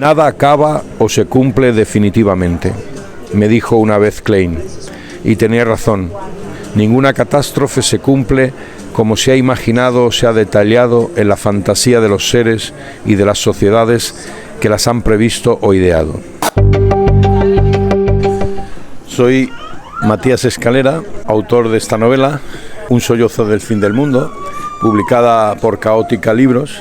Nada acaba o se cumple definitivamente, me dijo una vez Klein, y tenía razón. Ninguna catástrofe se cumple como se ha imaginado o se ha detallado en la fantasía de los seres y de las sociedades que las han previsto o ideado. Soy Matías Escalera, autor de esta novela, Un sollozo del fin del mundo, publicada por Caótica Libros,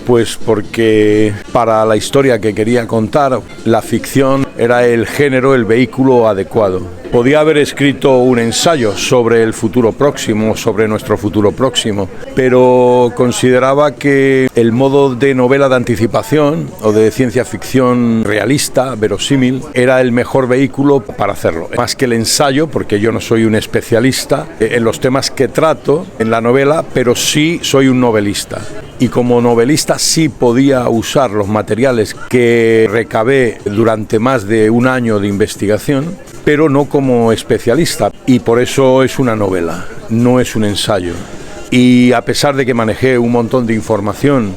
pues porque para la historia que quería contar, la ficción era el género, el vehículo adecuado. Podía haber escrito un ensayo sobre el futuro próximo, sobre nuestro futuro próximo, pero consideraba que el modo de novela de anticipación o de ciencia ficción realista, verosímil, era el mejor vehículo para hacerlo. Más que el ensayo, porque yo no soy un especialista en los temas que trato en la novela, pero sí soy un novelista. Y como novelista sí podía usar los materiales que recabé durante más de un año de investigación, pero no como especialista, y por eso es una novela, no es un ensayo. Y a pesar de que manejé un montón de información,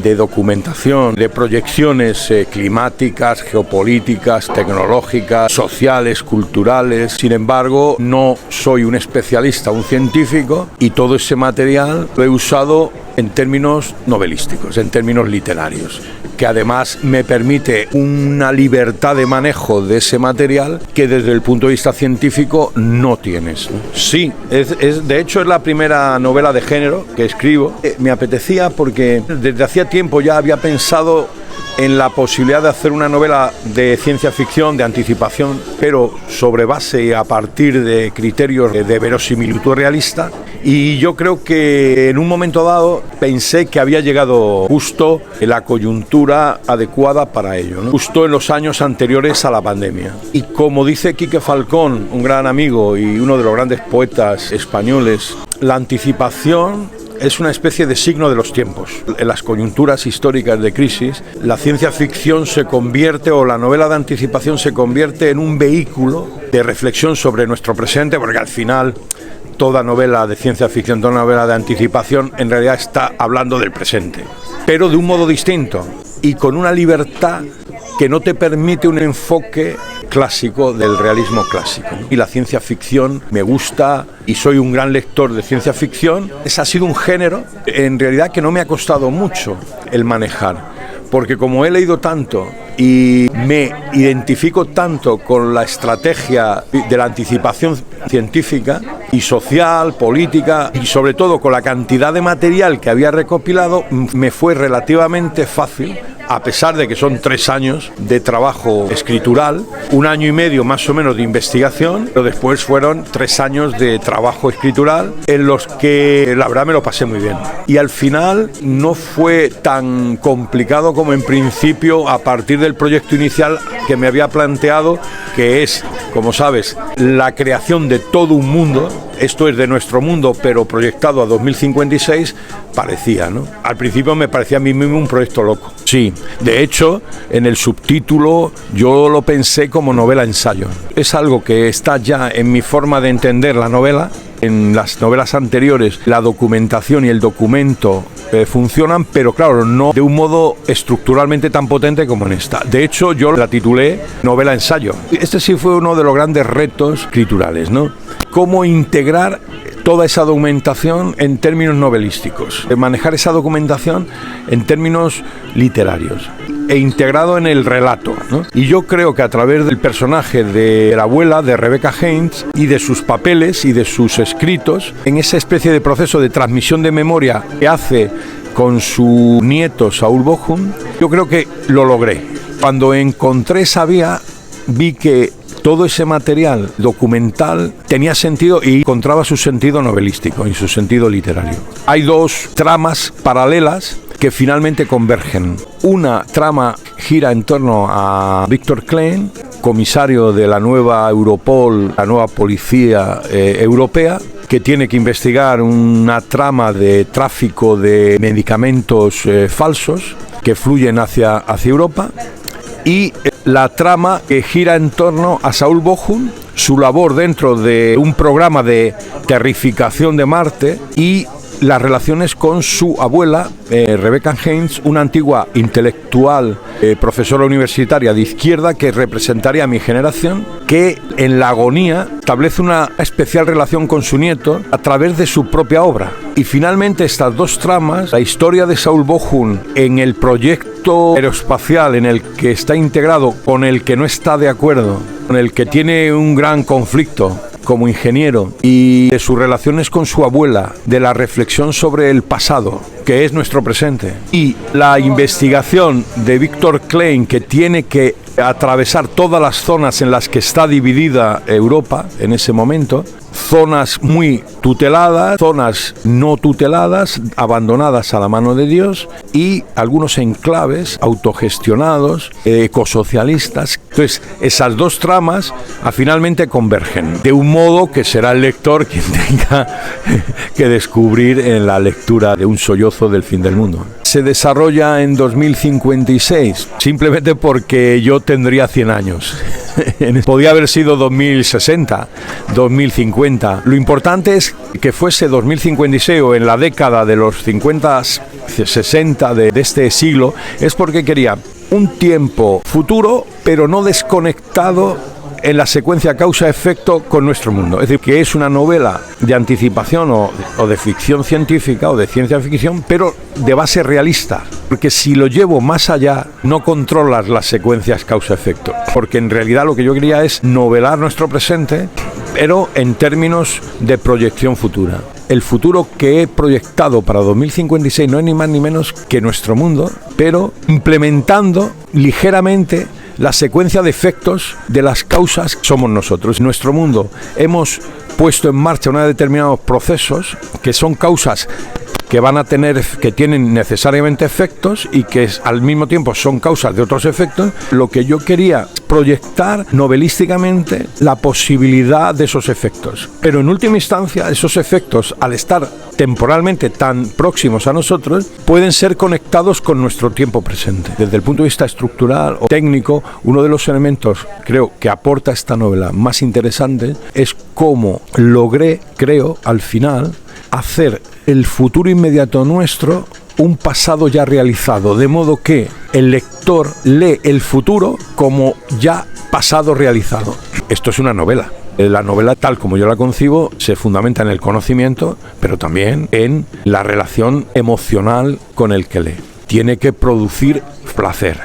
de documentación, de proyecciones climáticas, geopolíticas, tecnológicas, sociales, culturales, sin embargo, no soy un especialista, un científico, y todo ese material lo he usado en términos novelísticos, en términos literarios, que además me permite una libertad de manejo de ese material que desde el punto de vista científico no tienes, ¿no? Sí, de hecho es la primera novela de género que escribo. Me apetecía porque desde hacía tiempo ya había pensado en la posibilidad de hacer una novela de ciencia ficción, de anticipación, pero sobre base y a partir de criterios de verosimilitud realista. Y yo creo que en un momento dado pensé que había llegado justo la coyuntura adecuada para ello, ¿no? Justo en los años anteriores a la pandemia. Y como dice Quique Falcón, un gran amigo y uno de los grandes poetas españoles, la anticipación es una especie de signo de los tiempos. En las coyunturas históricas de crisis, la ciencia ficción se convierte, o la novela de anticipación se convierte en un vehículo de reflexión sobre nuestro presente, porque al final toda novela de ciencia ficción, toda novela de anticipación, en realidad está hablando del presente, pero de un modo distinto y con una libertad que no te permite un enfoque clásico del realismo clásico. Y la ciencia ficción me gusta y soy un gran lector de ciencia ficción. Ese ha sido un género, en realidad, que no me ha costado mucho el manejar, porque como he leído tanto y me identifico tanto con la estrategia de la anticipación científica y social, política, y sobre todo con la cantidad de material que había recopilado, me fue relativamente fácil, a pesar de que son 3 años de trabajo escritural, 1 año y medio más o menos de investigación, pero después fueron 3 años de trabajo escritural en los que la verdad me lo pasé muy bien. Y al final no fue tan complicado como en principio, a partir del proyecto inicial que me había planteado, que es, como sabes, la creación de todo un mundo. Esto es de nuestro mundo, pero proyectado a 2056, parecía, ¿no? Al principio me parecía a mí mismo un proyecto loco. Sí, de hecho, en el subtítulo yo lo pensé como novela-ensayo. Es algo que está ya en mi forma de entender la novela. En las novelas anteriores la documentación y el documento funcionan, pero claro, no de un modo estructuralmente tan potente como en esta. De hecho, yo la titulé novela-ensayo. Este sí fue uno de los grandes retos escriturales, ¿no? Cómo integrar toda esa documentación en términos novelísticos, manejar esa documentación en términos literarios e integrado en el relato, ¿no? Y yo creo que a través del personaje de la abuela, de Rebecca Haynes, y de sus papeles y de sus escritos, en esa especie de proceso de transmisión de memoria que hace con su nieto Saul Bochum, yo creo que lo logré. Cuando encontré esa vía, vi que todo ese material documental tenía sentido y encontraba su sentido novelístico y su sentido literario. Hay 2 tramas paralelas que finalmente convergen. Una trama gira en torno a Victor Klein, comisario de la nueva Europol, la nueva policía europea, que tiene que investigar una trama de tráfico de medicamentos falsos que fluyen hacia Europa. Y la trama que gira en torno a Saul Bochum, su labor dentro de un programa de terrificación de Marte y las relaciones con su abuela, Rebecca Haynes, una antigua intelectual, profesora universitaria de izquierda que representaría a mi generación, que en la agonía establece una especial relación con su nieto a través de su propia obra. Y finalmente estas dos tramas, la historia de Saul Bohun en el proyecto aeroespacial en el que está integrado, con el que no está de acuerdo, con el que tiene un gran conflicto como ingeniero, y de sus relaciones con su abuela, de la reflexión sobre el pasado, que es nuestro presente, y la investigación de Víctor Klein, que tiene que atravesar todas las zonas en las que está dividida Europa en ese momento, zonas muy tuteladas, zonas no tuteladas, abandonadas a la mano de Dios, y algunos enclaves autogestionados, ecosocialistas. Entonces, esas dos tramas finalmente convergen, de un modo que será el lector quien tenga que descubrir en la lectura de Un sollozo del fin del mundo. Se desarrolla en 2056, simplemente porque yo tendría 100 años. Podía haber sido 2060, 2050. Lo importante es que fuese 2056 o en la década de los 50, 60 de este siglo, es porque quería un tiempo futuro, pero no desconectado en la secuencia causa-efecto con nuestro mundo. Es decir, que es una novela de anticipación o de ficción científica o de ciencia ficción, pero de base realista. Porque si lo llevo más allá, no controlas las secuencias causa-efecto. Porque en realidad lo que yo quería es novelar nuestro presente, pero en términos de proyección futura. El futuro que he proyectado para 2056 no es ni más ni menos que nuestro mundo, pero implementando ligeramente la secuencia de efectos de las causas que somos nosotros. En nuestro mundo hemos puesto en marcha unos determinados procesos que son causas que van a tener, que tienen necesariamente efectos y que al mismo tiempo son causas de otros efectos. Lo que yo quería proyectar novelísticamente la posibilidad de esos efectos. Pero en última instancia, esos efectos, al estar temporalmente tan próximos a nosotros, pueden ser conectados con nuestro tiempo presente. Desde el punto de vista estructural o técnico, uno de los elementos, creo, que aporta esta novela más interesante es cómo logré, creo, al final, hacer el futuro inmediato nuestro un pasado ya realizado, de modo que el lector lee el futuro como ya pasado realizado. Esto es una novela. La novela, tal como yo la concibo, se fundamenta en el conocimiento, pero también en la relación emocional con el que lee. Tiene que producir placer.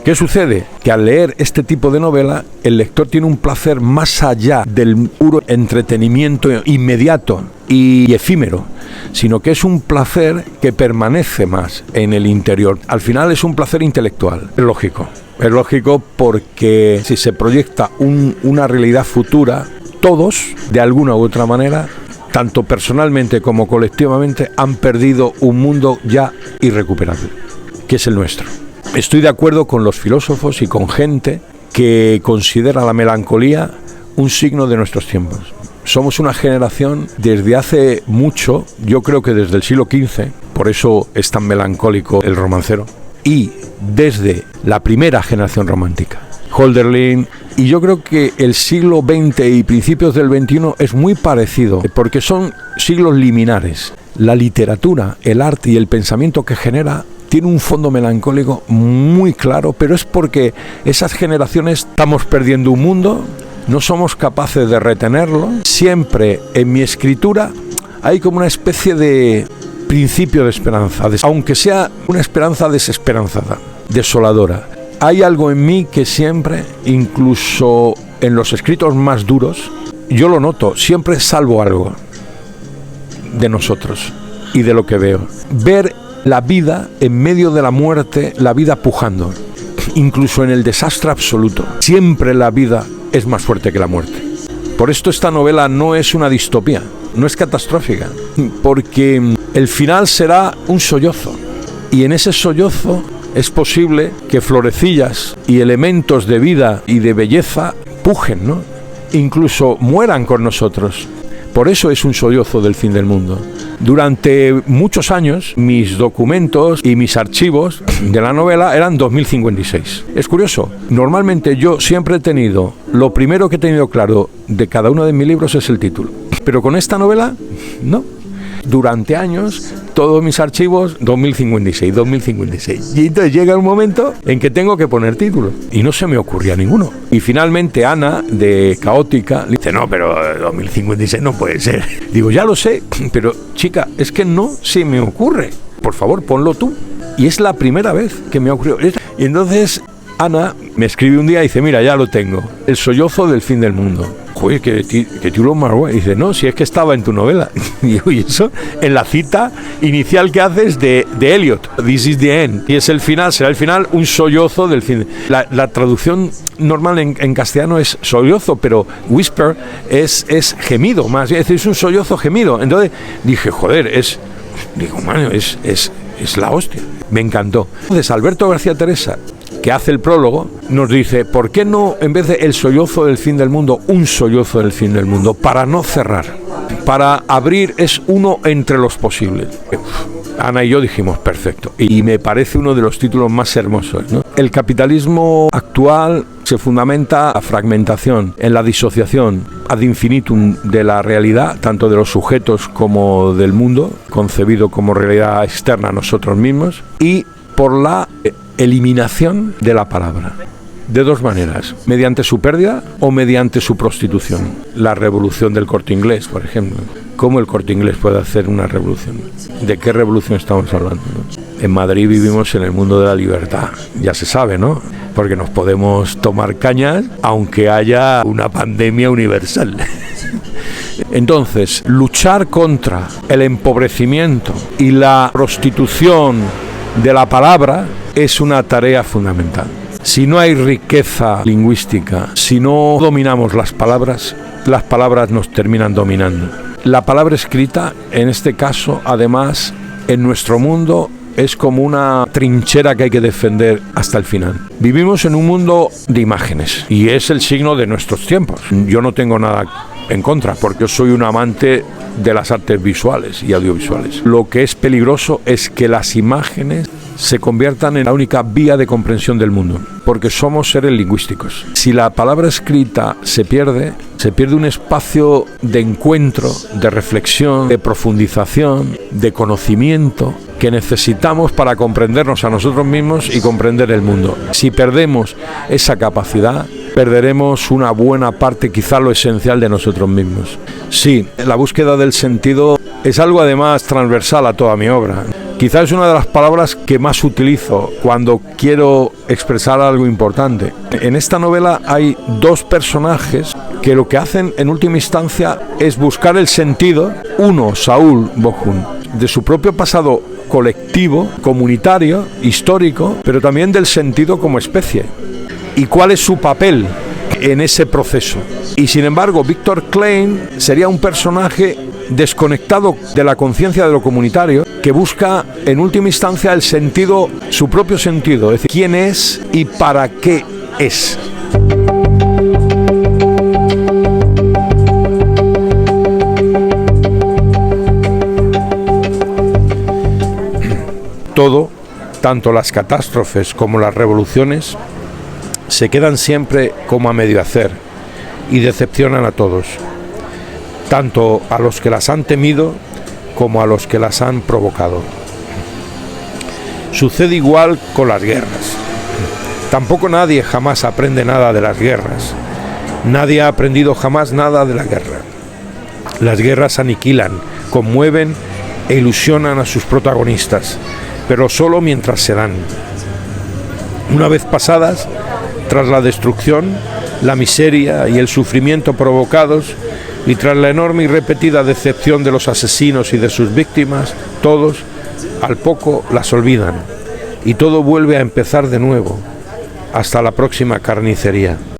¿Qué sucede? Que al leer este tipo de novela, el lector tiene un placer más allá del puro entretenimiento inmediato y efímero, sino que es un placer que permanece más en el interior. Al final es un placer intelectual. Es lógico porque si se proyecta una realidad futura, todos, de alguna u otra manera, tanto personalmente como colectivamente, han perdido un mundo ya irrecuperable, que es el nuestro. Estoy de acuerdo con los filósofos y con gente que considera la melancolía un signo de nuestros tiempos. Somos una generación desde hace mucho, yo creo que desde el siglo XV, por eso es tan melancólico el romancero, y desde la primera generación romántica, Hölderlin, y yo creo que el siglo XX y principios del XXI es muy parecido, porque son siglos liminares. La literatura, el arte y el pensamiento que genera tiene un fondo melancólico muy claro, pero es porque esas generaciones estamos perdiendo un mundo, no somos capaces de retenerlo. Siempre en mi escritura hay como una especie de principio de esperanza, aunque sea una esperanza desesperanzada, desoladora. Hay algo en mí que siempre, incluso en los escritos más duros, yo lo noto, siempre salvo algo de nosotros y de lo que veo. Ver la vida en medio de la muerte, la vida pujando, incluso en el desastre absoluto. Siempre la vida es más fuerte que la muerte. Por esto esta novela no es una distopía, no es catastrófica, porque el final será un sollozo, y en ese sollozo es posible que florecillas y elementos de vida y de belleza pujen, ¿no? Incluso mueran con nosotros. Por eso es un sollozo del fin del mundo. Durante muchos años, mis documentos y mis archivos de la novela eran 2056. Es curioso, normalmente yo siempre he tenido, lo primero que he tenido claro de cada uno de mis libros es el título. Pero con esta novela, no. durante años todos mis archivos 2056, 2056. Y entonces llega un momento en que tengo que poner título y no se me ocurría ninguno. Y finalmente Ana, de Caótica, dice, no, pero 2056 no puede ser. Digo, ya lo sé, pero chica, es que no se me ocurre. Por favor, ponlo tú. Y es la primera vez que me ha ocurrido. Y entonces Ana me escribe un día y dice, mira, ya lo tengo. El sollozo del fin del mundo. Joder, qué título más guay. Y dice, no, si es que estaba en tu novela. Y digo, y eso en la cita inicial que haces de Eliot. This is the end. Y es el final, será el final, un sollozo del fin. La traducción normal en castellano es sollozo, pero whisper es gemido más. Es decir, es un sollozo gemido. Entonces dije, joder, digo, mano, es la hostia. Me encantó. Entonces Alberto García Teresa, que hace el prólogo, nos dice, ¿por qué no, en vez de el sollozo del fin del mundo, un sollozo del fin del mundo? Para no cerrar, para abrir, es uno entre los posibles. Ana y yo dijimos, perfecto. Y me parece uno de los títulos más hermosos, ¿no? El capitalismo actual se fundamenta en la fragmentación, en la disociación ad infinitum de la realidad, tanto de los sujetos como del mundo, concebido como realidad externa a nosotros mismos, y por la eliminación de la palabra. De dos maneras, mediante su pérdida o mediante su prostitución. La revolución del Corte Inglés, por ejemplo. ¿Cómo el Corte Inglés puede hacer una revolución? ¿De qué revolución estamos hablando, no? En Madrid vivimos en el mundo de la libertad, ya se sabe, ¿no? Porque nos podemos tomar cañas aunque haya una pandemia universal. Entonces, luchar contra el empobrecimiento y la prostitución de la palabra es una tarea fundamental. Si no hay riqueza lingüística, si no dominamos las palabras nos terminan dominando. La palabra escrita, en este caso, además, en nuestro mundo, es como una trinchera que hay que defender hasta el final. Vivimos en un mundo de imágenes y es el signo de nuestros tiempos. Yo no tengo nada en contra, porque yo soy un amante de las artes visuales y audiovisuales. Lo que es peligroso es que las imágenes se conviertan en la única vía de comprensión del mundo, porque somos seres lingüísticos. Si la palabra escrita se pierde un espacio de encuentro, de reflexión, de profundización, de conocimiento que necesitamos para comprendernos a nosotros mismos y comprender el mundo. Si perdemos esa capacidad, perderemos una buena parte, quizá lo esencial de nosotros mismos. Sí, la búsqueda del sentido es algo además transversal a toda mi obra. Quizás es una de las palabras que más utilizo cuando quiero expresar algo importante. En esta novela hay dos personajes que lo que hacen en última instancia es buscar el sentido, uno, Saúl Bohun, de su propio pasado colectivo, comunitario, histórico, pero también del sentido como especie. ¿Y cuál es su papel en ese proceso? Y sin embargo, Víctor Klein sería un personaje desconectado de la conciencia de lo comunitario, que busca en última instancia el sentido, su propio sentido, es decir, quién es y para qué es. Todo, tanto las catástrofes como las revoluciones, se quedan siempre como a medio hacer y decepcionan a todos, tanto a los que las han temido como a los que las han provocado. Sucede igual con las guerras. Tampoco nadie jamás aprende nada de las guerras. Nadie ha aprendido jamás nada de la guerra. Las guerras aniquilan, conmueven e ilusionan a sus protagonistas, pero solo mientras se dan. Una vez pasadas, tras la destrucción, la miseria y el sufrimiento provocados, y tras la enorme y repetida decepción de los asesinos y de sus víctimas, todos, al poco, las olvidan, y todo vuelve a empezar de nuevo, hasta la próxima carnicería.